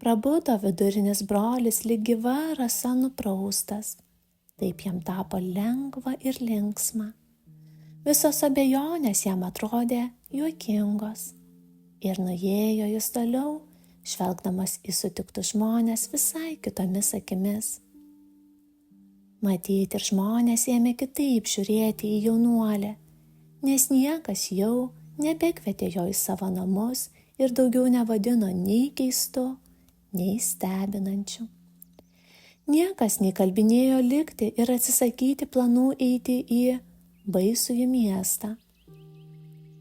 Prabudo vidurinis brolis lyg gyva rasa nupraustas. Taip jam tapo lengva ir linksma. Visos abejonės jam atrodė juokingos. Ir nuėjo jis toliau, žvelgdamas į sutiktus žmones visai kitomis akimis. Matyti ir žmonės ėmė kitaip žiūrėti į jaunuolį, nes niekas jau nebekvietė jo į savo namus ir daugiau nevadino nei keistu, nei stebinančiu. Niekas neįkalbinėjo likti ir atsisakyti planų eiti į baisųjį miestą.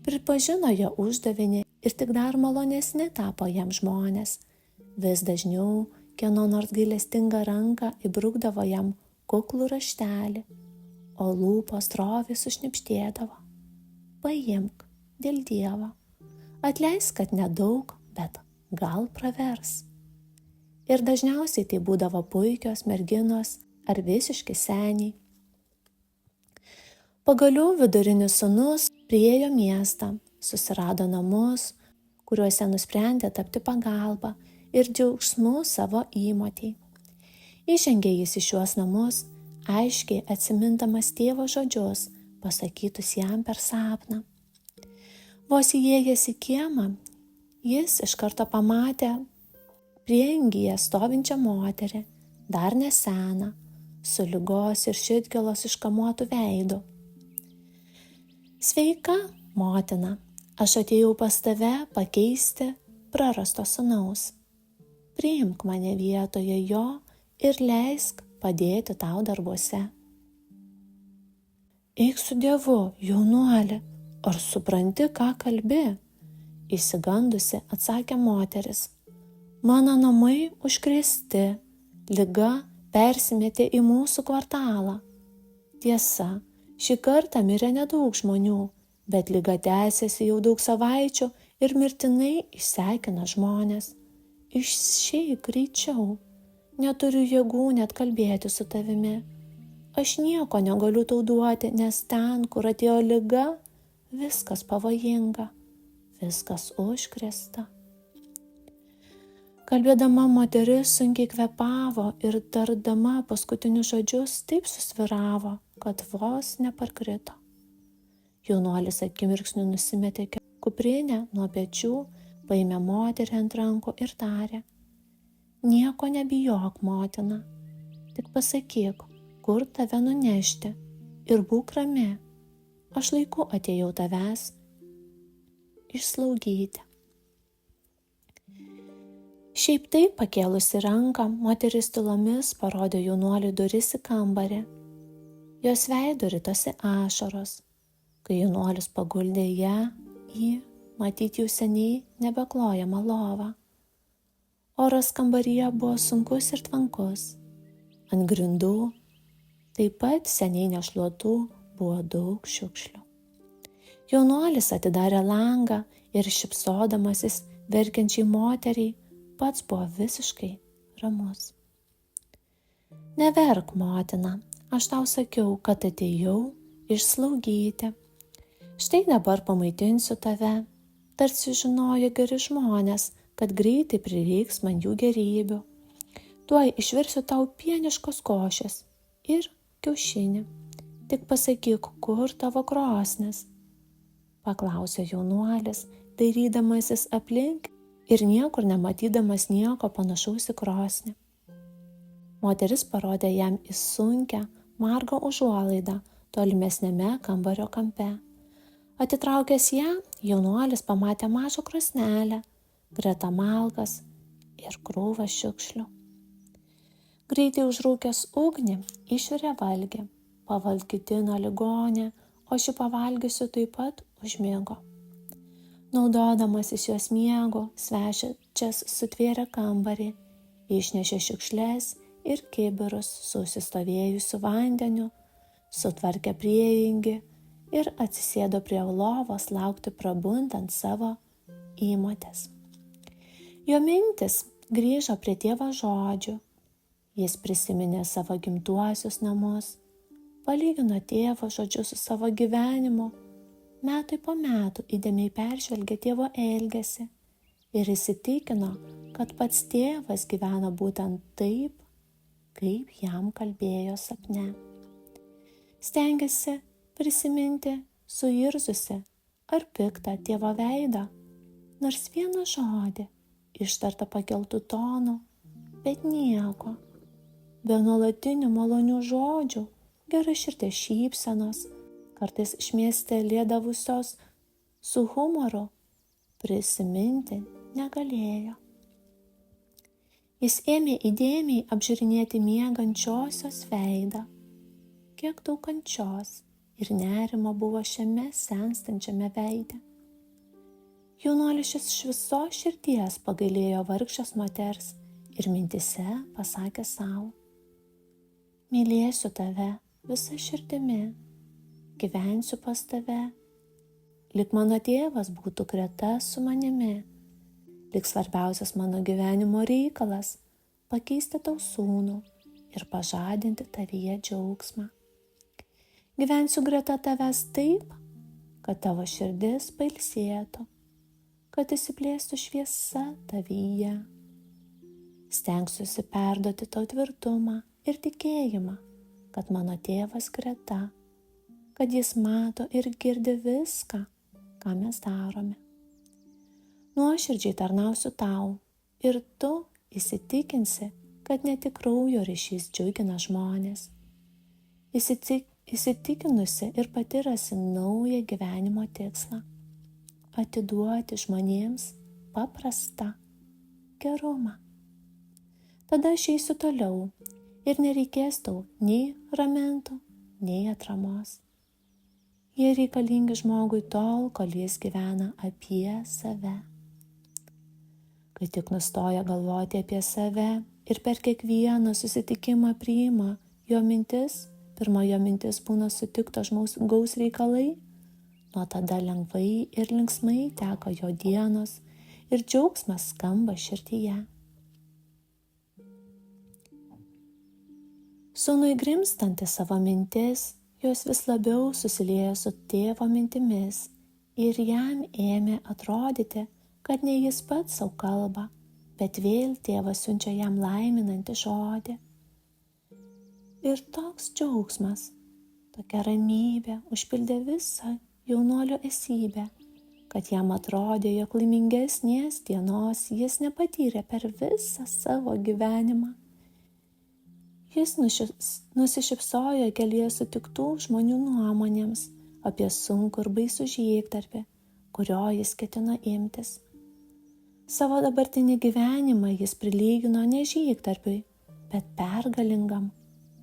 Pripažino jo uždavinį ir tik dar malonesni tapo jam žmonės. Vis dažniau kieno nors gailestinga ranka įbrukdavo jam kuklų raštelį, o lūpos stroviai sušnibždėdavo: paimk dėl Dievo, atleisk, kad nedaug, bet gal pravers. Ir dažniausiai tai būdavo puikios merginos ar visiški seniai. Pagaliau vidurinis sūnus priėjo miestą, susirado namus, kuriuose nusprendė tapti pagalba ir džiaugsmu savo įmotei. Įžengė jis į šiuos namus, aiškiai atsimindamas tėvo žodžius, pasakytus jam per sapną. Vos įėjęs į kiemą, jis iš karto pamatė prieangyje stovinčią moterį, dar neseną, su ligos ir širdgėlos iškamuotu veidu. Sveika, motina, aš atėjau pas tave pakeisti prarasto sūnaus. Priimk mane vietoje jo ir leisk padėti tau darbuose. Eik su Dievu, jaunuoli, ar supranti, ką kalbi? Išsigandusi atsakė moteris. Mano namai užkrėsti, liga persimetė į mūsų kvartalą. Tiesa, šį kartą mirė nedaug žmonių, bet liga tęsiasi jau daug savaičių ir mirtinai išsekina žmonės. Išeik greičiau, neturiu jėgų net kalbėti su tavimi. Aš nieko negaliu tau duoti, nes ten, kur atėjo liga, viskas pavojinga, viskas užkrėsta. Kalbėdama moteris sunkiai kvėpavo ir tardama paskutinius žodžius taip susviravo, kad vos neparkrito. Jaunuolis akimirksniu nusimetė kuprinę nuo pečių, paėmė moterį ant rankų ir tarė: nieko nebijok, motina, tik pasakyk, kur tave nunešti ir būk rami, aš laiku atėjau tavęs išslaugyti. Šiaip taip pakėlusi ranką, moteris tylomis parodė jaunuoliui duris į kambarį. Jos veidu ritosi ašaros, kai jaunuolis paguldė ją į, matyt jau seniai nebeklojamą lovą. Oras kambaryje buvo sunkus ir tvankus. Ant grindų, taip pat seniai nešluotų, buvo daug šiukšlių. Jaunuolis atidarė langą ir šypsodamasis verkiančiai moteriai, pats buvo visiškai ramus. Neverk, motina, aš tau sakiau, kad atėjau išslaugyti. Štai dabar pamaitinsiu tave, tarsi žinojo geri žmonės, kad greitai prireiks man jų gerybių. Tuoj išvirsiu tau pieniškos košės ir kiaušinį. Tik pasakyk, kur tavo krosnis? Paklausė jaunuolis, dairydamasis aplink ir niekur nematydamas nieko panašaus į krosnį. Moteris parodė jam į sunkią, margą užuolaidą tolimesniame kambario kampe. Atitraukęs ją, jaunuolis pamatė mažą krosnelę, greta malkas ir krūvą šiukšlių. Greitai užrūkęs ugnį, išvirė valgį, pavalgydino ligonę, o ši pavalgiusi taip pat užmigo. Naudodamasis jos miego, svečias sutvėrė kambarį, išnešė šiukšles ir kibirus su užsistovėjusiu vandeniu, sutvarkė prieangį ir atsisėdo prie lovos laukti prabundant savo įmotės. Jo mintis grįžo prie tėvo žodžių. Jis prisiminė savo gimtuosius namus, palygino tėvo žodžius su savo gyvenimu, metai po metų įdėmiai peržvelgė tėvo elgesį ir įsitikino, kad pats tėvas gyvena būtent taip, kaip jam kalbėjo sapne. Stengėsi prisiminti suirzusi ar piktą tėvo veidą, nors vieną žodį ištarta pakeltų tonų, bet nieko. Be nuolatinių malonių žodžių, geraširdės šypsenos, kartais šmėstelėdavusios su humoru, prisiminti negalėjo. Jis ėmė įdėmiai apžiūrinėti miegančiosios veidą. Kiek daug kančios ir nerimo buvo šiame senstančiame veide. Jaunuolis iš visos širdies pagailėjo vargšės moters ir mintyse pasakė sau: mylėsiu tave visa širdimi, gyvensiu pas tave, lyg mano tėvas būtų greta su manimi, lyg svarbiausias mano gyvenimo reikalas pakeisti tau sūnų ir pažadinti tavyje džiaugsmą. Gyvensiu greta tavęs taip, kad tavo širdis pailsėtų, kad įsiplėstų šviesa tavyje. Stengsiuosi perduoti tau tvirtumą ir tikėjimą, kad mano tėvas greta, kad jis mato ir girdi viską, ką mes darome. Nuoširdžiai tarnausiu tau ir tu įsitikinsi, kad ne tik kraujo ryšys džiugina žmonės. Įsitikinusi ir pati rasi naują gyvenimo tikslą – atiduoti žmonėms paprastą gerumą. Tada aš eisiu toliau ir nereikės tau nei ramentų, nei atramos. Jie reikalingi žmogui tol, kol jis gyvena apie save. Kai tik nustoja galvoti apie save ir per kiekvieną susitikimą priima jo mintis, pirma jo mintis būna sutikto žmogaus reikalai, nuo tada lengvai ir linksmai teka jo dienos ir džiaugsmas skamba širdyje. Sūnui grimstant į savo mintis, jos vis labiau susiliejo su tėvo mintimis ir jam ėmė atrodyti, kad ne jis pats savo kalba, bet vėl tėvas siunčia jam laiminantį žodį. Ir toks džiaugsmas, tokia ramybė užpildė visą jaunuolio esybę, kad jam atrodė, jog laimingesnės dienos jis nepatyrė per visą savo gyvenimą. Jis nusišypsojo kelyje sutiktų žmonių nuomonėms apie sunkų ir baisų žygdarbį, kurio jis ketino imtis. Savo dabartinį gyvenimą jis prilygino ne žygdarbiui, bet pergalingam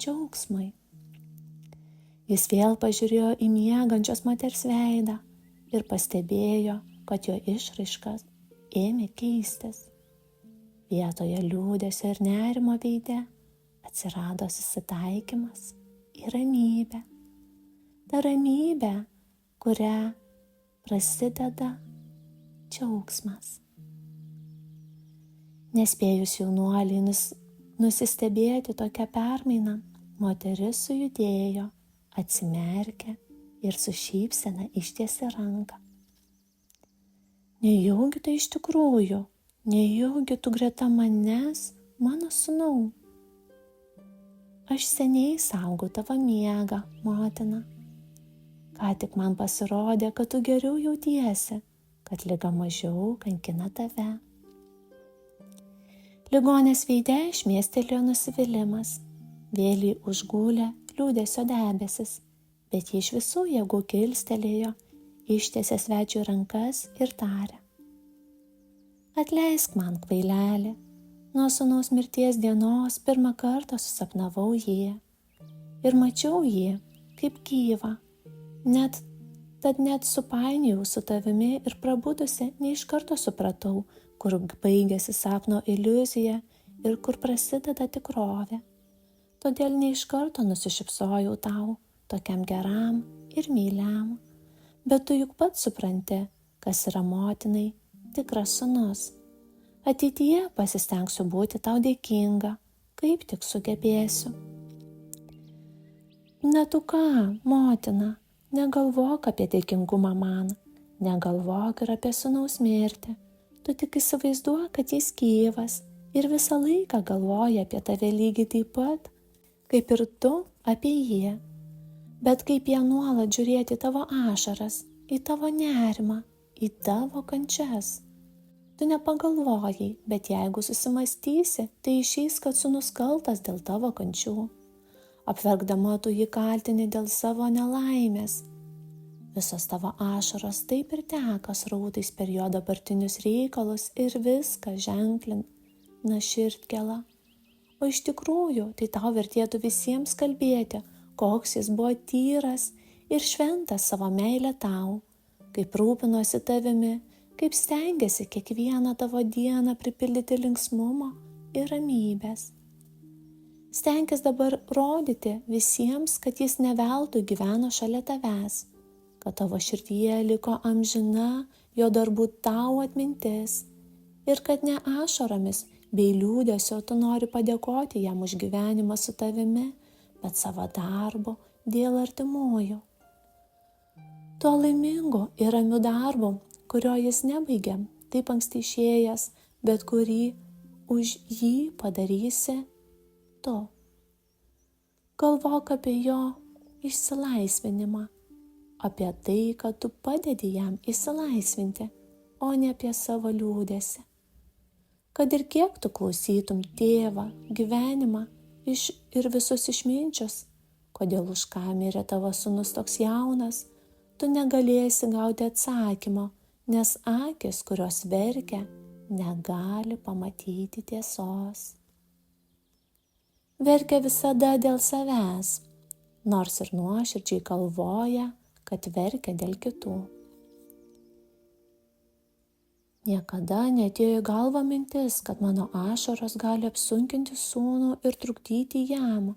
džiaugsmui. Jis vėl pažiūrėjo į miegančios moters veidą ir pastebėjo, kad jo išraiškas ėmė keistis. Vietoje liūdesio ir nerimo veide atsirado susitaikymas ir ramybė. Ta ramybė, kuria prasideda džiaugsmas. Nespėjus jaunuoliai nusistebėti tokią permainą, moteris sujudėjo, atsimerkė ir su šypsena ištiesė ranką. Nejaugi tai iš tikrųjų, nejaugi tu greta manęs, mano sūnau. Aš seniai saugau tavo miegą, motina. Ką tik man pasirodė, kad tu geriau jautiesi, kad liga mažiau kankina tave. Ligonės veide šmėstelėjo nusivylimas, vėlį užgulė liūdesio debesis, bet ji iš visų jėgų kilstelėjo, ištiesė svečiui rankas ir tarė: atleisk man, kvaileli, nuo sūnaus mirties dienos pirmą kartą susapnavau jį ir mačiau jį kaip gyvą. Tad net supainiojau su tavimi ir prabudusi ne iš karto supratau, kur baigėsi sapno iliuzija ir kur prasideda tikrovė. Todėl ne iš karto nusišypsojau tau, tokiam geram ir myliam. Bet tu juk pats supranti, kas yra motinai tikras sūnus. Ateityje pasistengsiu būti tau dėkinga, kaip tik sugebėsiu. Na tu ką, motina, negalvok apie dėkingumą man, negalvok ir apie sūnaus mirtį. Tu tik įsivaizduok, kad jis gyvas ir visą laiką galvoja apie tave lygiai taip pat, kaip ir tu apie jį. Bet kaip jie nuolat žiūrėti tavo ašaras, į tavo nerimą, į tavo kančias. Tu nepagalvojai, bet jeigu susimąstysi, tai išeis, kad sūnus kaltas dėl tavo kančių. Apverkdama tu jį kaltini dėl savo nelaimės. Visos tavo ašaros taip ir teka srautais per jo dabartinius reikalus ir viską ženklina širdgėla. O iš tikrųjų, tai tau vertėtų visiems kalbėti, koks jis buvo tyras ir šventas savo meilę tau, kaip rūpinosi tavimi, kaip stengiasi kiekvieną tavo dieną pripildyti linksmumo ir ramybės. Stenkis dabar rodyti visiems, kad jis ne veltui gyveno šalia tavęs, kad tavo širdyje liko amžina jo darbų tau atmintis ir kad ne ašaromis bei liūdesio tu nori padėkoti jam už gyvenimą su tavimi, bet savo darbo dėl artimųjų. Tuo laimingu ir ramiu darbu, kurio jis nebaigė, taip anksti išėjęs, bet kurį už jį padarysi tu. Galvok apie jo išsilaisvinimą, apie tai, kad tu padedi jam išsilaisvinti, o ne apie savo liūdesį. Kad ir kiek tu klausytum tėvą, gyvenimą ir visus išminčius, kodėl už ką mirė tavo sūnus toks jaunas, tu negalėsi gauti atsakymo, nes akis, kurios verkia, negali pamatyti tiesos. Verkia visada dėl savęs, nors ir nuoširdžiai galvoja, kad verkia dėl kitų. Niekada neatėjo į galvą mintis, kad mano ašaros gali apsunkinti sūnų ir trukdyti jam,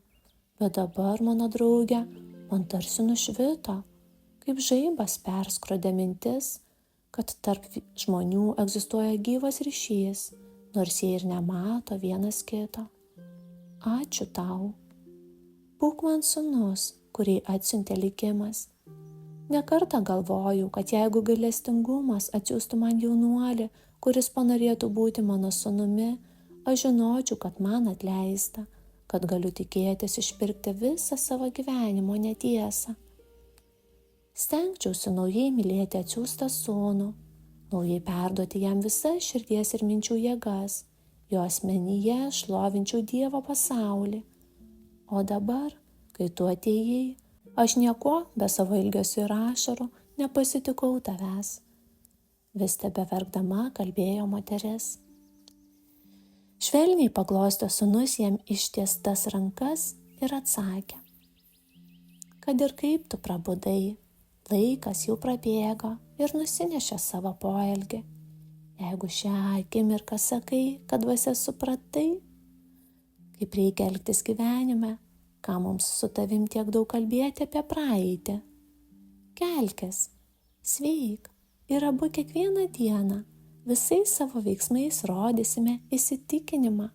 bet dabar, mano draugė, man tarsi nušvito, kaip žaibas perskrodė mintis, kad tarp žmonių egzistuoja gyvas ryšys, nors jie ir nemato vienas kito. Ačiū tau. Būk man sūnus, kurį atsiuntė likimas. Ne kartą galvojau, kad jeigu gailestingumas atsiųstų man jaunuolį, kuris panorėtų būti mano sūnumi, aš žinočiau, kad man atleista, kad galiu tikėtis išpirkti visą savo gyvenimo netiesą. Stengčiausi naujai mylėti atsiųstą sūnų, naujai perduoti jam visas širdies ir minčių jėgas, jo asmenyje šlovinčiau Dievo pasaulį. O dabar, kai tu atėjai, aš nieko be savo ilgesio ir ašarų nepasitikau tavęs. Vis tebeverkdama kalbėjo moteris. Švelniai paglostė sūnus jam ištiestas rankas ir atsakė: kad ir kaip tu prabudai, laikas jau prabėgo ir nusinešė savo poelgį. Jeigu šią akimirką sakai, kad dvasia supratai, kaip reikia elgtis gyvenime, ką mums su tavim tiek daug kalbėti apie praeitį. Kelkis, sveik ir abu kiekvieną dieną visais savo veiksmais rodysime įsitikinimą,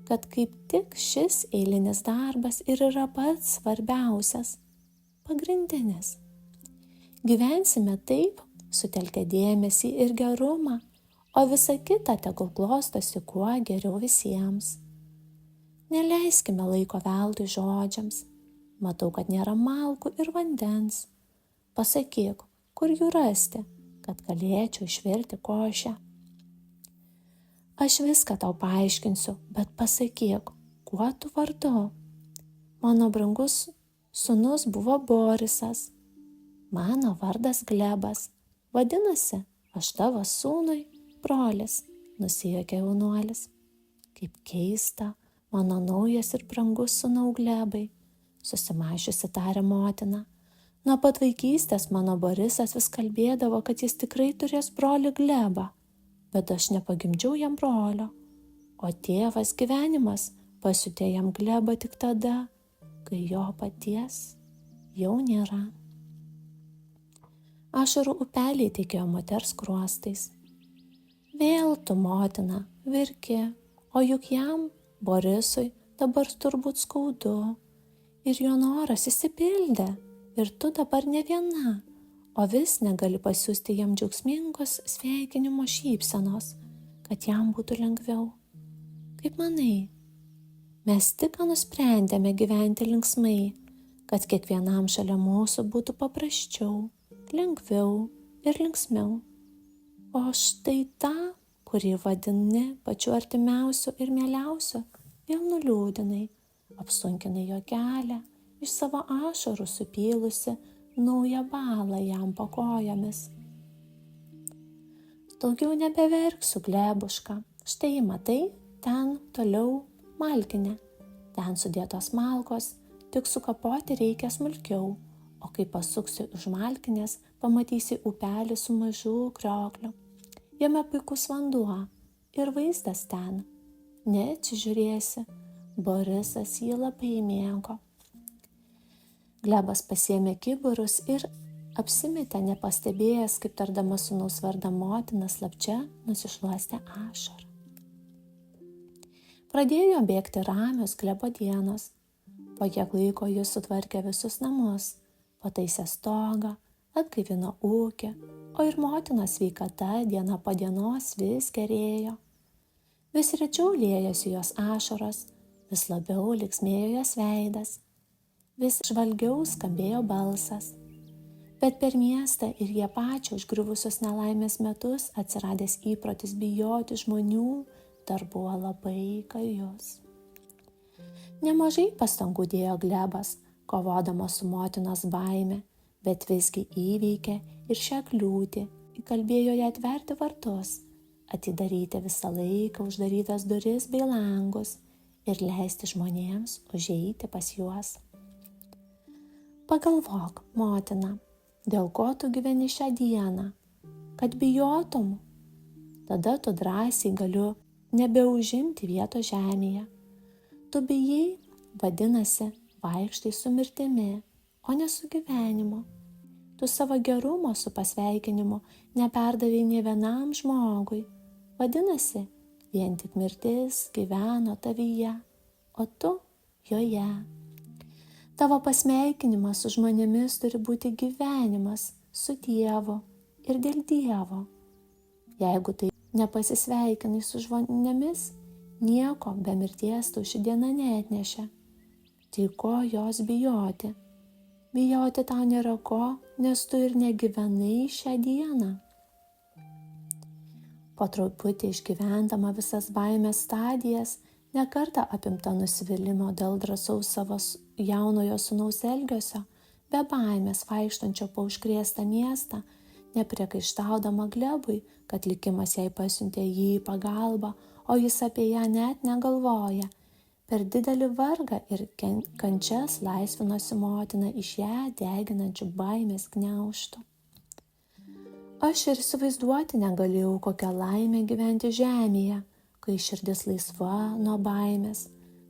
kad kaip tik šis eilinis darbas ir yra pats svarbiausias, pagrindinis. Gyvensime taip, sutelkę dėmesį ir gerumą, o visa kita tegul klostosi kuo geriau visiems. Neleiskime laiko veltui žodžiams. Matau, kad nėra malkų ir vandens. Pasakyk, kur jų rasti, kad galėčiau išvirti košę. Aš viską tau paaiškinsiu, bet pasakyk, kuo tu vardu. Mano brangus sūnus buvo Borisas. Mano vardas Glebas. Vadinasi, aš tavo sūnui brolis, nusijuokė jaunuolis. Kaip keista, mano naujas ir brangus sūnau Glebai, susimąsčiusi tarė motina. Nuo pat vaikystės mano Borisas vis kalbėdavo, kad jis tikrai turės brolį Glebą, bet aš nepagimdžiau jam brolio, o tėvas gyvenimas pasiutė jam Glebą tik tada, kai jo paties jau nėra. Ašarų upeliai tekėjo moters skruostais. Vėl tu, motina, verki, o juk jam, Borisui, dabar turbūt skaudu. Ir jo noras išsipildė, ir tu dabar ne viena, o vis negali pasiųsti jam džiaugsmingos sveikinimo šypsenos, kad jam būtų lengviau. Kaip manai, mes tik nusprendėme gyventi linksmai, kad kiekvienam šalia mūsų būtų paprasčiau, lengviau ir linksmiau. O štai tą, kurį vadini pačiu artimiausiu ir mieliausiu, vėl nuliūdinai, apsunkinai jo kelią, iš savo ašarų supylusi naują balą jam po kojomis. Daugiau nebeverksiu, Glebuška, štai matai, ten toliau malkinė, ten sudėtos malkos, tik sukapoti reikia smulkiau, o kai pasuksi už malkinės, pamatysi upelį su mažu kriokliu. Jame puikus vanduo ir vaizdas ten. Neatsižiūrėsi, Borisas jį labai mėgo. Glebas pasiėmė kibirus ir apsimetė nepastebėjęs, kaip tardama sūnaus vardą motina slapčia nusišluostė ašarą. Pradėjo bėgti ramios Glebo dienos. Po kiek laiko jis sutvarkė visus namus, pataisė stogą, atgaivino ūkį, o ir motinos sveikata diena po dienos vis gerėjo. Vis rečiau liejosi jos ašaros, vis labiau linksmėjo jos veidas, vis žvalgiau skambėjo balsas. Bet per miestą ir jie pačią užgriuvusius nelaimės metus atsiradęs įprotis bijoti žmonių dar buvo labai gajus. Nemažai pastangų dėjo Glebas, kovodamas su motinos baime, bet visgi įveikė ir šią kliūtį, įkalbėjo ją atverti vartus, atidaryti visą laiką uždarytas duris bei langus ir leisti žmonėms užeiti pas juos. Pagalvok, motina, dėl ko tu gyveni šią dieną, kad bijotum. Tada tu drąsiai galiu nebeužimti vietos žemėje. Tu bijai, vadinasi, vaikštai su mirtimi, o ne su gyvenimu. Tu savo gerumo su pasveikinimu neperdavei nė vienam žmogui. Vadinasi, vien tik mirtis gyveno tavyje, o tu joje. Tavo pasveikinimas su žmonėmis turi būti gyvenimas su Dievu ir dėl Dievo. Jeigu tai nepasisveikinai su žmonėmis, nieko be mirties tau ši diena neatnešė. Tai ko jos bijoti? Bijoti tau nėra ko, nes tu ir negyvenai šią dieną. Po truputį išgyvendama visas baimės stadijas, nekartą apimta nusivylimo dėl drąsaus savo jaunojo sūnaus elgesio, be baimės vaikštančio po užkrėstą miestą, nepriekaištaudama Glebui, kad likimas jai pasiuntė jį į pagalbą, o jis apie ją net negalvoja. Per didelį vargą ir kančias laisvinosi motina iš ją deginančių baimės gniaužtų. Aš ir įsivaizduoti negalėjau, kokią laimę gyventi žemėje, kai širdis laisva nuo baimės,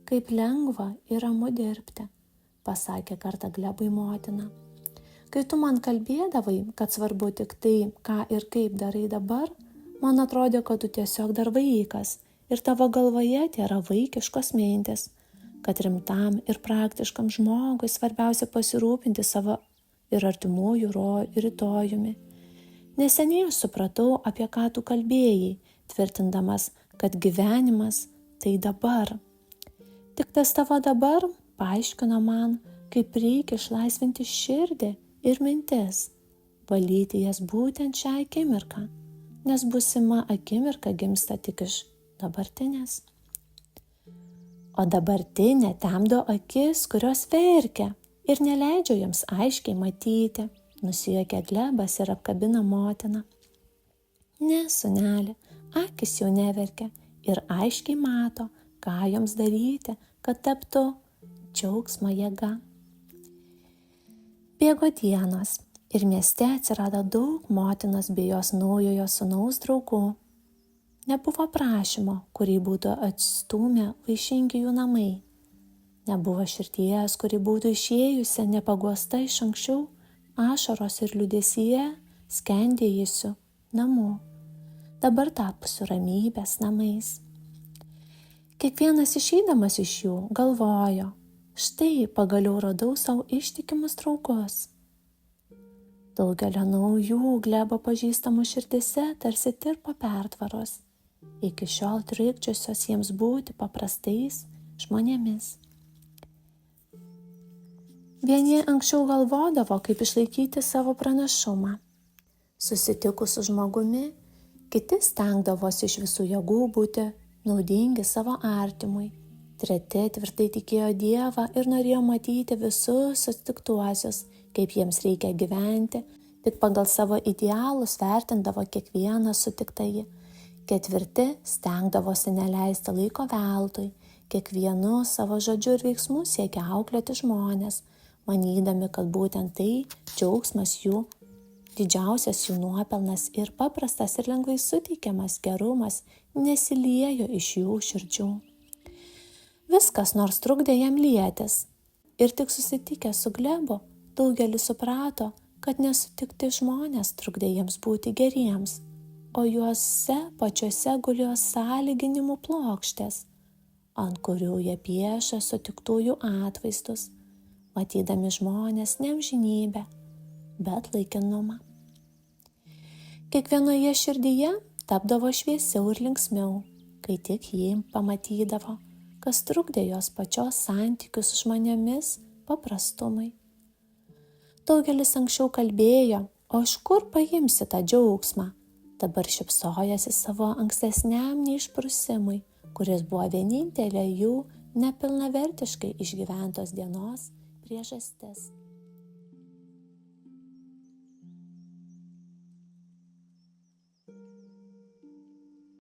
kaip lengva ir ramu dirbti, pasakė kartą Glebui motina. Kai tu man kalbėdavai, kad svarbu tik tai, ką ir kaip darai dabar, man atrodė, kad tu tiesiog dar vaikas ir tavo galvoje tėra vaikiškos mintis, kad rimtam ir praktiškam žmogui svarbiausia pasirūpinti savo ir artimųjų rytojumi. Neseniai aš supratau, apie ką tu kalbėjai, tvirtindamas, kad gyvenimas tai dabar. Tik tas tavo dabar paaiškino man, kaip reikia išlaisvinti širdį ir mintis, valyti jas būtent šią akimirką, nes būsima akimirka gimsta tik iš dabartinės. O dabartinė temdo akis, kurios verkia ir neleidžia joms aiškiai matyti, nusijuokė Glebas ir apkabino motiną. Ne, sūneli, akis jau neverkia ir aiškiai mato, ką joms daryti, kad taptų džiaugsmo jėga. Bėgo dienos ir mieste atsirado daug motinos bei jos naujojo sūnaus draugų. Nebuvo prašymo, kurį būtų atstūmę vaišingi jų namai. Nebuvo širdies, kuri būtų išėjusi nepaguosta iš anksčiau ašaros ir liūdesyje skendėjusių namų, dabar tapusių ramybės namais. Kiekvienas išeidamas iš jų galvojo, štai pagaliau radau savo ištikimus draugus. Daugelio naujų Glebo pažįstamų širdise tarsi tirpo pertvaros. iki šiol trikdžiusios jiems būti paprastais žmonėmis. Vieni anksčiau galvodavo, kaip išlaikyti savo pranašumą. Susitikus su žmogumi, kiti stengdavosi iš visų jėgų būti naudingi savo artimui. Treti tvirtai tikėjo Dievą ir norėjo matyti visus sutiktuosius, kaip jiems reikia gyventi, tik pagal savo idealus vertindavo kiekvieną sutiktąjį. Ketvirti stengdavosi neleisti laiko veltui, kiekvienu savo žodžiu ir veiksmu siekia auklėti žmonės, manydami, kad būtent tai džiaugsmas jų, didžiausias jų nuopelnas ir paprastas ir lengvai suteikiamas gerumas nesiliejo iš jų širdžių. Viskas nors trukdė jam lietis, ir tik susitikę su Glebu, daugelis suprato, kad nesutikti žmonės trukdė jiems būti geriems, o juose pačiuose gulėjo sąlyginimų plokštės, ant kurių jie piešė sutiktųjų atvaizdus, matydami žmonės ne amžinybę, bet laikinumą. Kiekvienoje širdyje tapdavo šviesiau ir linksmiau, kai tik jį pamatydavo, kas trukdė jos pačios santykius su žmonėmis paprastumui. Daugelis anksčiau kalbėjo, o iš kur paimsi tą džiaugsmą? Dabar šypsojasi savo ankstesniam neišprusimui, kuris buvo vienintelė jų nepilnavertiškai išgyventos dienos priežastis.